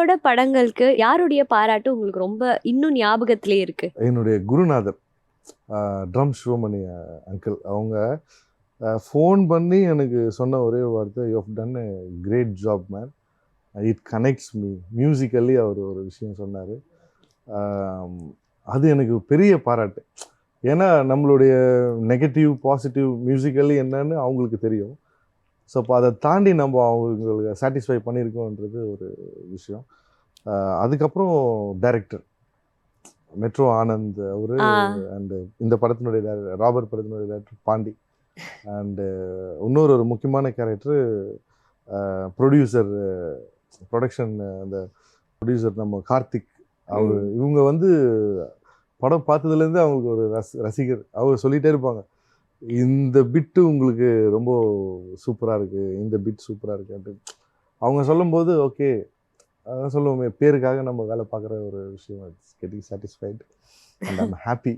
உங்களோட படங்களுக்கு யாருடைய பாராட்டு உங்களுக்கு ரொம்ப இன்னும் ஞாபகத்திலே இருக்கு? என்னுடைய குருநாதர் ட்ரம் சிவமணி அங்கிள். அவங்க ஃபோன் பண்ணி எனக்கு சொன்ன ஒரே வார்த்தை, you have done a great job man, it connects me musically. அவர் ஒரு விஷயம் சொன்னார். அது எனக்கு பெரிய பாராட்டு. ஏன்னா நம்மளுடைய நெகட்டிவ் பாசிட்டிவ் மியூசிக்கல்லி என்னன்னு அவங்களுக்கு தெரியும். ஸோ அப்போ அதை தாண்டி நம்ம அவங்களுக்கு சாட்டிஸ்ஃபை பண்ணியிருக்கோன்றது ஒரு விஷயம். அதுக்கப்புறம் டைரக்டர் மெட்ரோ ஆனந்த் அவரு, அண்டு இந்த படத்தினுடைய ராபர்ட் படத்தினுடைய டைரக்டர் பாண்டி, அண்டு இன்னொரு முக்கியமான கேரக்டர் ப்ரொடியூசர், ப்ரொடக்ஷன் அந்த ப்ரொடியூசர் நம்ம கார்த்திக். அவர் இவங்க வந்து படம் பார்த்ததுலேருந்து அவங்களுக்கு ஒரு ரசிகர். அவர் சொல்லிகிட்டே இருப்பாங்க, இந்த பிட்டு உங்களுக்கு ரொம்ப சூப்பராக இருக்குது, இந்த பிட் சூப்பராக இருக்குன்ட்டு. அவங்க சொல்லும்போது ஓகே, அதான் சொல்லுவோமே, பேருக்காக நம்ம வேலை பார்க்குற ஒரு விஷயம். It's getting satisfied and I'm happy.